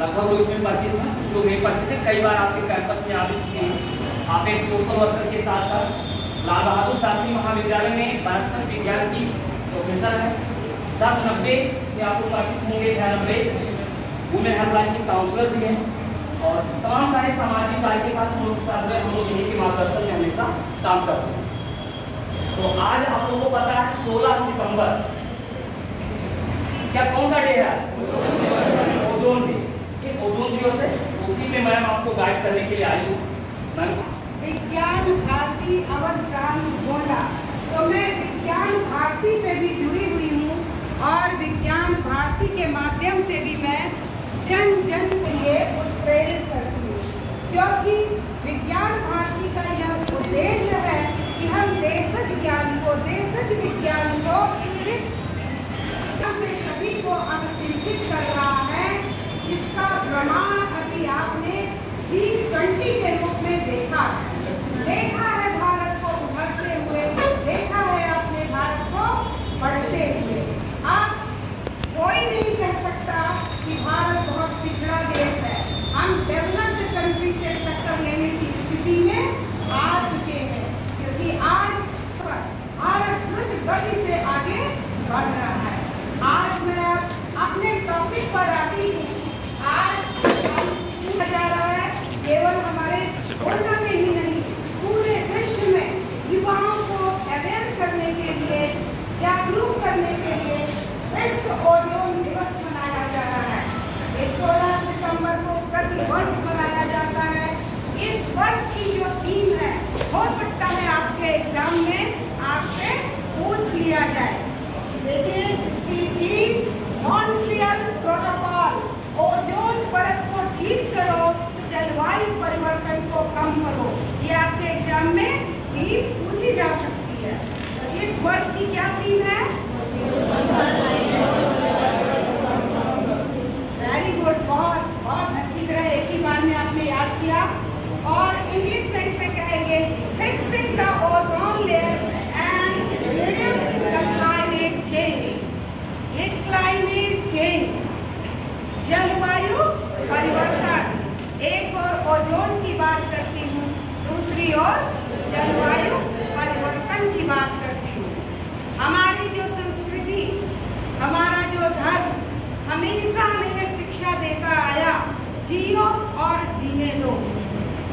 लगभग लोग इसमें परिचित हैं, कुछ लोग नहीं परिचित हैं। कई बार आपके कैंपस में आ भी चुके हैं। आप एक सोशल वर्कर के साथ साथ लाल बहादुर शास्त्री महाविद्यालय में वनस्पति विज्ञान की प्रोफेसर है। 1090 से आपको परिचित होंगे। 90 वुमेन हेल्पलाइन की काउंसलर भी है और तमाम सारे सामाजिक कार्य के साथ हम लोग इन्हीं के मार्गदर्शन में हमेशा काम करते हैं। तो आज आप लोगों को पता है 16 सितंबर क्या कौन सा डे है? Ozone day. इस ओजोन दिवस है, उसी में मैम आपको गाइड करने के लिए आई हूँ। मैम विज्ञान भारती अवधान गोंडा, तो मैं विज्ञान भारती से भी जुड़ी हुई हूँ और विज्ञान भारती के माध्यम से भी मैं जन जन के लिए उत्प्रेरित करती हूँ, क्योंकि विज्ञान भारती का यह उद्देश्य है कि हम देशज ज्ञान को, देशज विज्ञान को इस सभी को अवसिंचित कर रहा है, जिसका प्रमाण अभी आपने G20 के रूप में देखा है भारत को उभरते हुए, देखा है आपने भारत को बढ़ते हुए। अब कोई नहीं कह सकता कि भारत बहुत पिछड़ा देश है। हम डेवलप्ड कंट्री से टक्कर लेने की स्थिति में आ चुके हैं, क्योंकि आज भारत द्रुत गति से आगे बढ़ रहा है। आज मैं अपने टॉपिक पर आती हूँ। आज हम जा रहा है केवल हमारे गोंडा में ही नहीं, पूरे विश्व में युवाओं को अवेयर करने के लिए, जागरूक करने के लिए विश्व ओजोन दिवस मनाया जा रहा है। ये 16 सितंबर को प्रति वर्ष मनाया जाता है। इस वर्ष की जो थीम है, हो सकता है आपके एग्जाम में आपसे पूछ लिया जाए। देखिए, इसकी थीम मॉन्ट्रियल प्रोटोकॉल, ओजोन परत को ठीक करो, जलवायु परिवर्तन को कम करो। ये आपके एग्जाम में थीम पूछी जा सकती है। तो इस वर्ष की क्या थीम है? वेरी गुड, बहुत बहुत अच्छी तरह एक ही बार में आपने याद किया। और इंग्लिश में इसे कहेंगे fixing the ozone layer and reducing the climate change. ये क्लाइमेट चेंज, जलवायु परिवर्तन, एक और ओजोन की बात करती हूँ, दूसरी ओर जलवायु परिवर्तन की बात करती हूँ। हमारी जो संस्कृति, हमारा जो धर्म हमेशा हमें यह शिक्षा देता आया, जियो और जीने दो।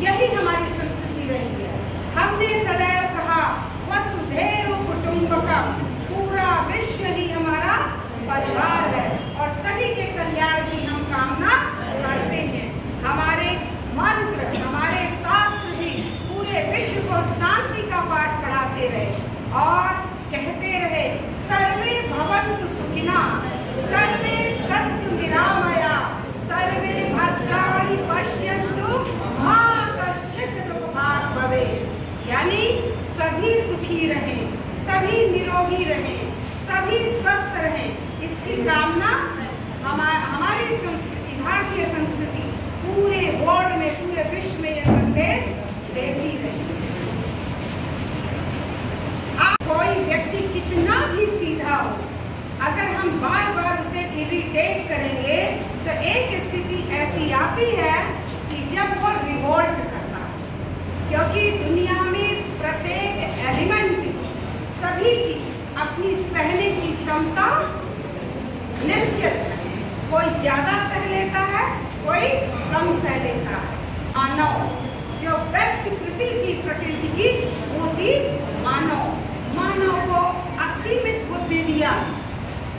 यही हमारी संस्कृति रही है। हमने सदैव कहा वसुधैव कुटुंबकम, पूरा विश्व ही हमारा परिवार है और सभी के कल्याण की हम कामना करते हैं। हमारे मंत्र, हमारे शास्त्र भी पूरे विश्व को शांति का पाठ पढ़ाते रहे और कहते रहे सर्वे भवन्तु सुखिना, सर्वे सन्तु निरामया, सर्वे भद्राणि पश्यन्तु मा कश्चित् दुःखभाग् भवेत्। यानी सभी सुखी रहें, सभी निरोगी रहें, सभी स्वस्थ रहें। इसकी कामना हमारी संस्कृति, भारतीय संस्कृति पूरे वर्ल्ड में, पूरे विश्व में यह संदेश देती रही। कोई व्यक्ति कितना भी सीधा हो, अगर हम बार बार उसे इरिटेट करेंगे तो एक स्थिति ऐसी आती है कि जब वो रिवोल्ट करता है, क्योंकि दुनिया में प्रत्येक एलिमेंट, सभी की अपनी सहने की क्षमता निश्चित है। कोई ज्यादा सह लेता है, कोई कम सह लेता है। मानव जो बेस्ट कृति थी प्रकृति की, वो थी मानव। मानव को असीमित बुद्धि दिया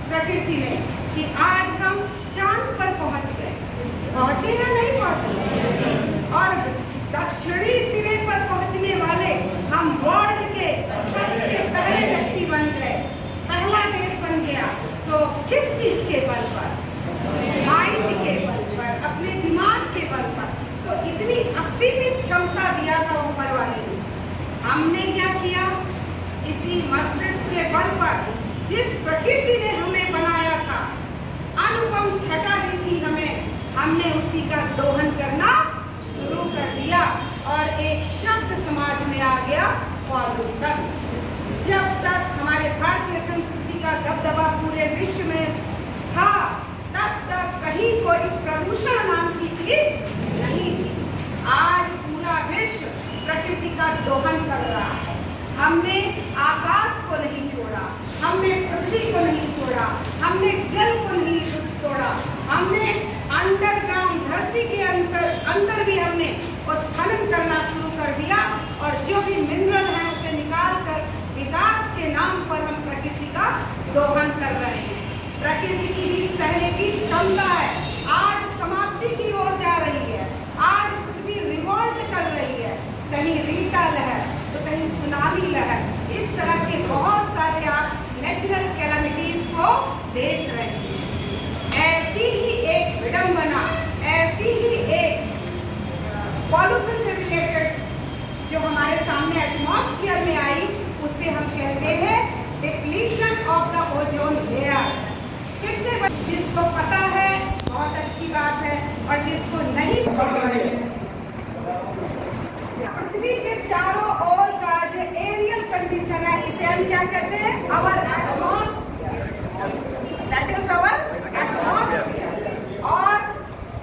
प्रकृति ने कि आज हम चांद पर पहुंच गए। पहुंचे या नहीं पहुंचे? और दक्षिणी सिरे पर पहुंचने वाले हम वर्ल्ड के सबसे पहले व्यक्ति बन गए, पहला देश बन गया। तो किस चीज के बल पर? माइंड के बल पर, अपने दिमाग के बल पर। तो इतनी असीमित क्षमता दिया था ऊपर वाले ने। हमने क्या किया? इसी मस्तिष्क के बल पर, जिस प्रकृति ने हमें बनाया था, अनुपम छटा दी थी हमें, हमने उसी का दोहन करना शुरू कर दिया और एक शब्द समाज में आ गया, पॉल्यूशन। जब तक हमारे भारतीय संस्कृति का दबदबा पूरे विश्व में हमने अंडरग्राउंड धरती के अंदर भी हमने उत्खनन करना शुरू कर दिया और जो भी मिनरल है उसे निकाल कर विकास के नाम पर हम प्रकृति का दोहन कर रहे हैं। प्रकृति की भी सहने की क्षमता है, आज समाप्ति की ओर जा रही है। आज पृथ्वी रिवोल्ट कर रही है, कहीं रीटा लहर तो कहीं सुनामी लहर। इस तरह के बहुत सारे आप नेचुरल कैलामिटीज को देख रहे हैं। ऐसी ही एक विडंबना, ऐसी ही एक पॉल्यूशन से रिलेटेड जो हमारे सामने एटमॉस्फेयर में आई, उसे हम कहते हैं depletion of the ozone layer. कितने जिसको पता है बहुत अच्छी बात है, और जिसको नहीं पृथ्वी के चारों ओर का जो एरियल कंडीशन है, इसे हम क्या कहते हैं? Our atmosphere. That is our atmosphere. और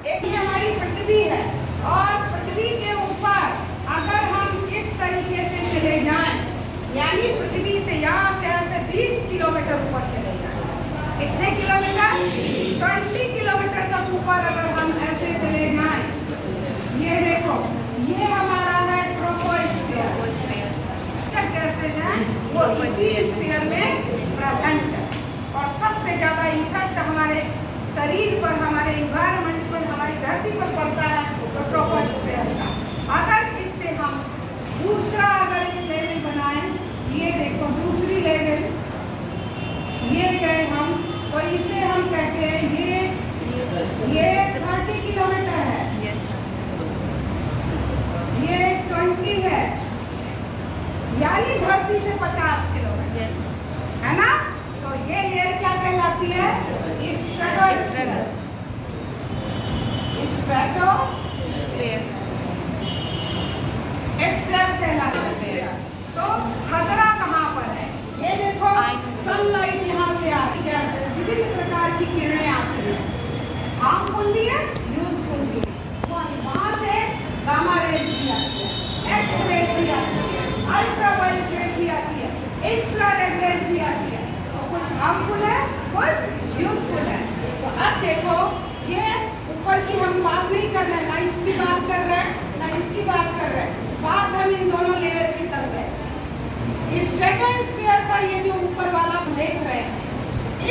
एक ही हमारी पृथ्वी है, और पृथ्वी के ऊपर अगर हम इस तरीके से चले जाएं, यानी पृथ्वी से यहाँ से ऐसे 20 किलोमीटर ऊपर चले जाएं, कितने किलोमीटर? 20 किलोमीटर तक ऊपर अगर हम ऐसे चले जाएं, ये देखो, ये हमारा है ट्रोपोस्फीयर। कैसे जाएं? वो इसी स्फीयर में प्रेजेंट है, और सबसे ज्यादा इफेक्ट हमारे शरीर पर, हमारे इन्वायरमेंट पर, हमारी धरती पर पड़ता है तो ट्रोपोस्फीयर का। अगर इससे हम दूसरा अगर एक लेवल बनाएं, ये देखो दूसरी लेवल, ये गए हम, तो इसे हम कहते हैं ये 30 किलोमीटर है, ये 20 है, यानी धरती से 50 किलोमीटर, है ना? तो ये लेयर क्या कहलाती है? स्ट्रेटोस्फीयर। कहलाती है। तो खतरा कहाँ पर है? ये देखो, सनलाइट यहाँ से आती है, विभिन्न प्रकार की किरणें आती हैं, हार्मफुल भी है, यूजफुल भी है। वहाँ से गामा रेज भी आती है, एक्स रेज भी आती है, अल्ट्रावायलेट रेज भी आती है, इंफ्रारेड रेज भी आती है। तो कुछ हार्मफुल है, कुछ यूजफुल है। तो अब देखो, ये ऊपर की हम बात नहीं कर रहे, ना इसकी बात कर रहे हैं, ना इसकी बात कर रहे हैं, बात हम इन दोनों लेयर की कर रहे हैं। स्ट्रेटोस्फीयर का ये जो ऊपर वाला देख रहे हैं,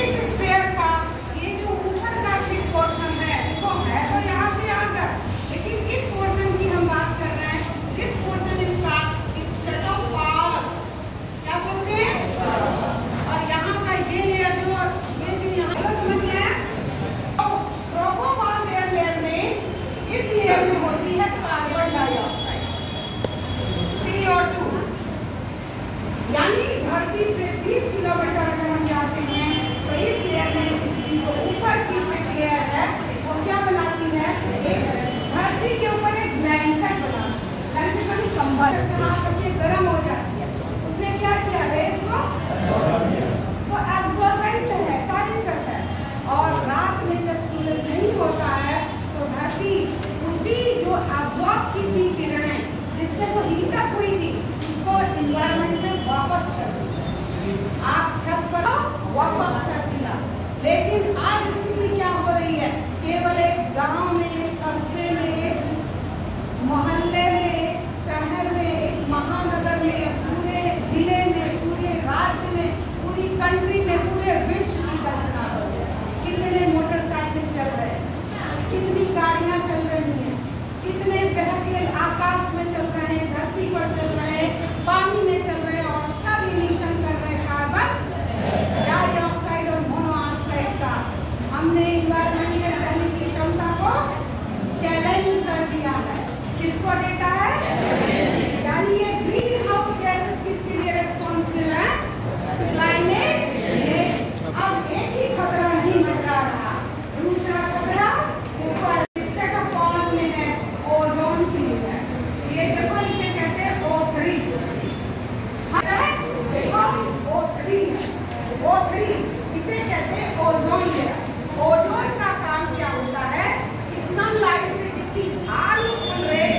इस स्फीयर का ये जो ऊपर का थिक पोर्शन है, देखो है तो यहाँ से यहाँ तक, लेकिन इस पोर्शन की हम बात कर रहे हैं। दिस पोर्शन इज का स्ट्रेटोपास, क्या बोलते हैं? और यहाँ का ये लेयर जो यहाँ पर समझ में है, ट्रोपोपास एयर लेयर में, इस लेयर में होती है कार्बन डाइऑक्साइड, CO2। यानी धरती से 20 किलोमीटर अगर हम जाते हैं तो इस लेयर में इसकी जो ऊपर की लेयर है वो क्या बनाती है? एक धरती के ऊपर एक ब्लैंकेट बनाती है, ब्लैंकेट का कंबल, यहाँ तक ये गर्म हो जाती है। उसने क्या किया? रेस को तो एब्जॉर्बेंट है सारी सतह, और रात में जब सूरज नहीं होता है तो धरती उसी जो एब्जॉर्ब की थी किरणें, जिससे वो हीट अप हुई थी, उसको इन्वायरमेंट में वापस कर दिया। आप छत पर वापस कर दिया। लेकिन आज स्थिति क्या हो रही है? केवल एक गांव में, एक कस्बे में, एक मोहल्ले में, एक शहर में, एक महानगर में, पूरे जिले में, पूरे राज्य में, पूरी कंट्री में, पूरे विश्व की कल्पना हो है। कितने मोटरसाइकिल चल रहे हैं, कितनी गाड़ियां चल रही हैं, कितने व्हीकल आकाश में चल रहे हैं, धरती पर चल रहे हैं, पानी में चल रहे हैं, और सब इमिशन कर रहे हैं कार्बन डाइऑक्साइड और मोनोऑक्साइड का। हमने इन्वायरमेंट के सहने की क्षमता को चैलेंज कर दिया है। किसको देता है? यानी ये ग्रीन हाउस गैसेस किसके लिए रिस्पॉन्सिबल है? Climate change. अब एक ही खतरा नहीं मंडरा रहा, दूसरा खतरा ऊपर स्ट्रेटोपास में है, ओजोन की है। ये देखो, इसे कहते हैं O3। O3 इसे कहते हैं ओजोन लेयर। ओजोन का काम क्या होता है कि सनलाइट से जितनी हार्मफुल रेज,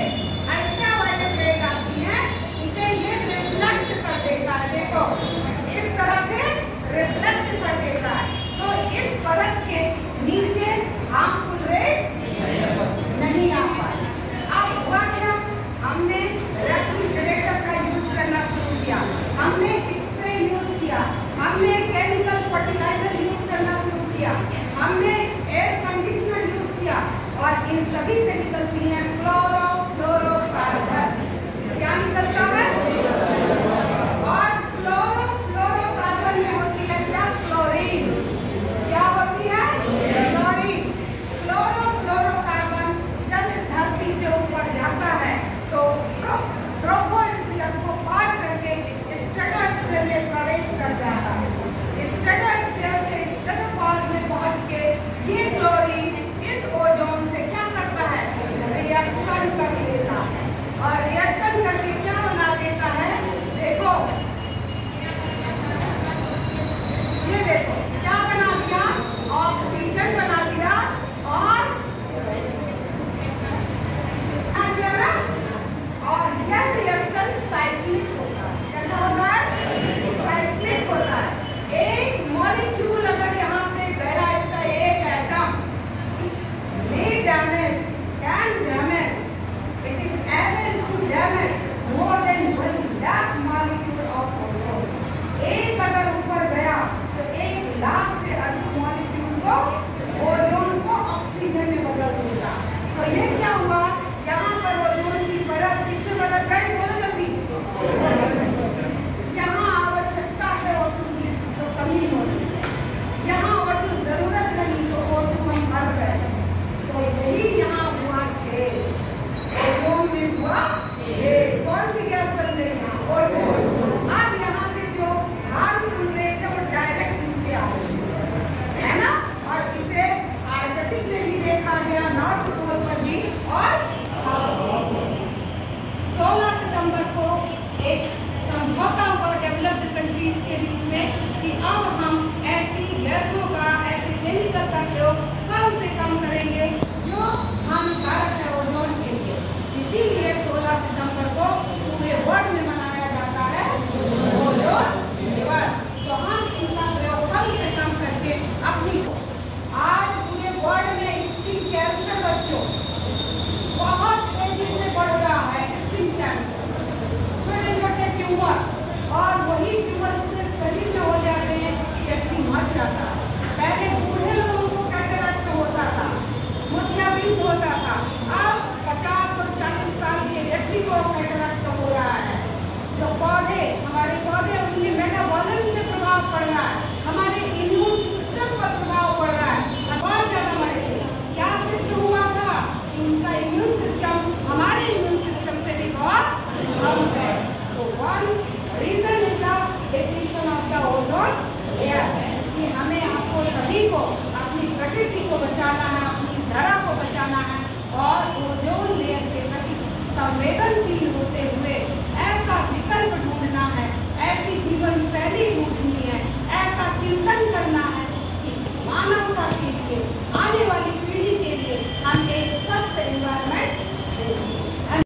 अल्ट्रावायलेट रेज आती हैं, हमने एयर कंडीशनर यूज किया और इन सभी से निकलती हैं क्लोरोफ्लोरोकार्बन। क्या निकलता है? और क्लोरोफ्लोरोकार्बन में होती है क्या? क्लोरीन। क्या होती है? क्लोरीन। क्लोरोफ्लोरोकार्बन जब इस धरती से ऊपर जाता है तो ट्रोपोस्फीयर को पार करके स्ट्रेटोस्फीयर में प्रवेश कर जाता है। स्ट्रेटोस्फीयर से स्ट्रेटोपॉज में पहुंच के ये क्लोरीन इस ओजोन से क्या करता है? रिएक्शन कर देता है और रिएक्शन करके क्या बना देता है? देखो, ये देखो क्या बना दिया? ऑक्सीजन बना दिया और यह रिएक्शन साइक्लिक होता है। कैसा होता है? साइक्लिक होता है। एक मॉलिक्यूल अगर यहाँ से गया, इसका एक atom may damage, can damage, it is able to damage more than 1 lakh molecule of ozone। एक अगर ऊपर गया तो 1 लाख से अधिक मॉलिक्यूल को ओजोन को ऑक्सीजन में बदल देगा। तो ये